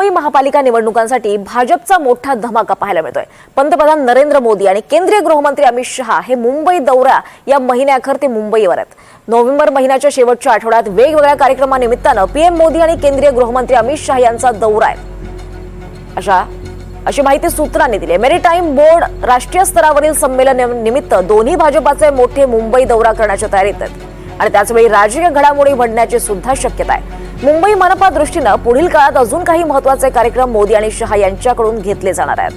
मुंबई महापालिका निवडणुकांसाठी भाजपचा मोठा धमाका पाहायला मिळतोय। पंतप्रधान नरेंद्र मोदी आणि केंद्रीय गृहमंत्री अमित शहा हे मुंबई दौरा या महिन्याअखेर ते मुंबईवर आहेत। नोव्हेंबर महिन्याच्या शेवटच्या आठवड्यात वेगवेगळ्या कार्यक्रमानिमित्तानं पीएम मोदी आणि केंद्रीय गृहमंत्री अमित शहा यांचा दौरा आहे अशी माहिती सूत्रांनी दिली। मेरीटाईम बोर्ड राष्ट्रीय स्तरावरील संमेलन निमित्त दोन्ही भाजपाचे मोठे मुंबई दौरा करण्याच्या तयारीत आहेत आणि त्याचवेळी राजकीय घडामोडी घडण्याची सुद्धा शक्यता आहे। मुंबई मनपा दृष्टीने पुढील काळात अजून काही महत्त्वाचे कार्यक्रम मोदी आणि शहा यांच्याकडून घेतले जाणार आहेत।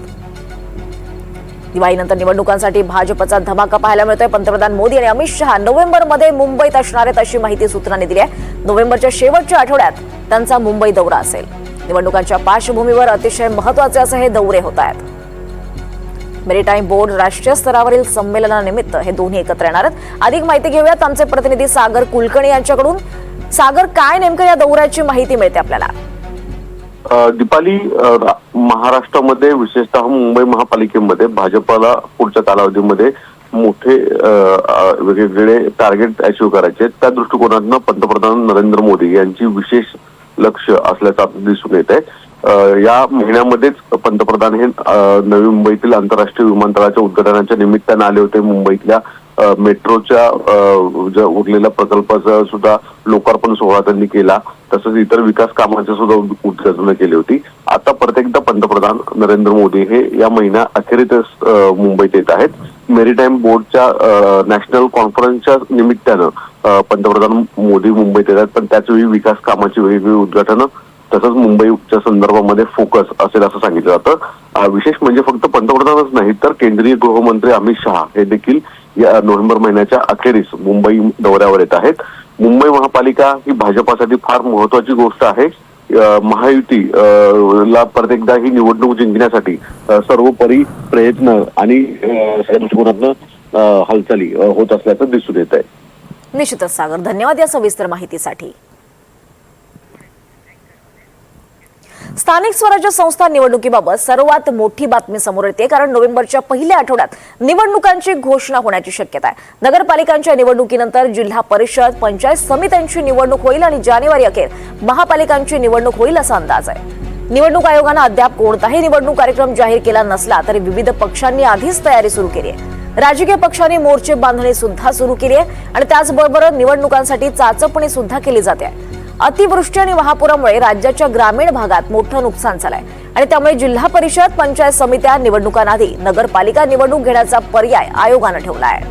दिवाळीनंतर निवडणुकांसाठी भाजपचा धमाका पाहायला मिळतोय। पंतप्रधान मोदी आणि अमित शहा नोव्हेंबरमध्ये मुंबईत असणार आहेत अशी माहिती सूत्रांनी दिली आहे। नोव्हेंबरच्या शेवटच्या आठवड्यात त्यांचा मुंबई दौरा असेल। निवडणुकांच्या पार्श्वभूमीवर अतिशय महत्त्वाचे असे हे दौरे होत आहेत। मेरीटाईम बोर्ड राष्ट्रीय स्तरावरील संमेलनानिमित्त हे दोन्ही एकत्र येणार आहेत। अधिक माहिती घेऊयात आमचे प्रतिनिधी सागर कुलकर्णी यांच्याकडून। सागर, काय नेमकं या दौऱ्याची माहिती मिळते आपल्याला? दीपाली, महाराष्ट्रामध्ये विशेषतः मुंबई महापालिकेमध्ये भाजपला पुढच्या कालावधीमध्ये मोठे वेगवेगळे टार्गेट अचीव्ह करायचे, त्या दृष्टिकोनातून पंतप्रधान नरेंद्र मोदी यांची विशेष लक्ष असल्याचं दिसून येत आहे। या महिन्यामध्येच पंतप्रधान हे नवी मुंबईतील आंतरराष्ट्रीय विमानतळाच्या उद्घाटनाच्या निमित्ताने आले होते। मुंबईतल्या मेट्रोच्या ज्या उरलेल्या प्रकल्पाचा सुद्धा लोकार्पण सोहळा त्यांनी केला, तसंच इतर विकास कामांचे सुद्धा उद्घाटन केली होती। आता परत एकदा पंतप्रधान नरेंद्र मोदी हे या महिन्या अखेरीतच मुंबईत येत आहेत। मेरीटाईम बोर्डच्या नॅशनल कॉन्फरन्सच्या निमित्तानं पंतप्रधान मोदी मुंबईत येतात, पण त्याचवेळी विकास कामाची वेगवेगळी उद्घाटनं तसंच मुंबईच्या संदर्भामध्ये फोकस असेल असं सांगितलं जातं। विशेष म्हणजे फक्त पंतप्रधानच नाही तर केंद्रीय गृहमंत्री अमित शहा हे देखील या नोव्हेंबर महिन्याच्या अखेरीस मुंबई दौऱ्यावर येत आहेत। मुंबई महापालिका ही भाजपासाठी फार महत्वाची गोष्ट आहे। महायुती ला परत एकदा ही निवडणूक जिंकण्यासाठी सर्वोपरी प्रयत्न आणि दृष्टिकोनातून हालचाली होत असल्याचं दिसून येत आहे। निश्चितच सागर, धन्यवाद या सविस्तर माहितीसाठी। स्थानिक स्वराज्य संस्था निवडणुकीबाबत सर्वात मोठी बातमी समोर येते, कारण नोव्हेंबरच्या पहिल्या आठवड्यात निवडणुकांची घोषणा होण्याची शक्यता आहे। नगरपालिकांच्या निवडणुकीनंतर जिल्हा परिषद, पंचायत समित्यांची निवडणूक होईल आणि जानेवारी अखेर महापालिकांची निवडणूक होईल असा अंदाज आहे। निवडणूक आयोगानं अद्याप कोणताही निवडणूक कार्यक्रम जाहीर केला नसला तरी विविध पक्षांनी आधीच तयारी सुरू केली आहे। राजकीय पक्षांनी मोर्चे बांधणी सुद्धा सुरू केली आहे आणि त्याचबरोबर निवडणुकांसाठी चाचपणी सुद्धा केली जाते। अतिवृष्टी आणि महापुरामुळे राज्याच्या ग्रामीण भागात मोठं नुकसान झालंय आणि त्यामुळे जिल्हा परिषद, पंचायत समित्या निवडणुकांआधी नगरपालिका निवडणूक घेण्याचा पर्याय आयोगानं ठेवला आहे।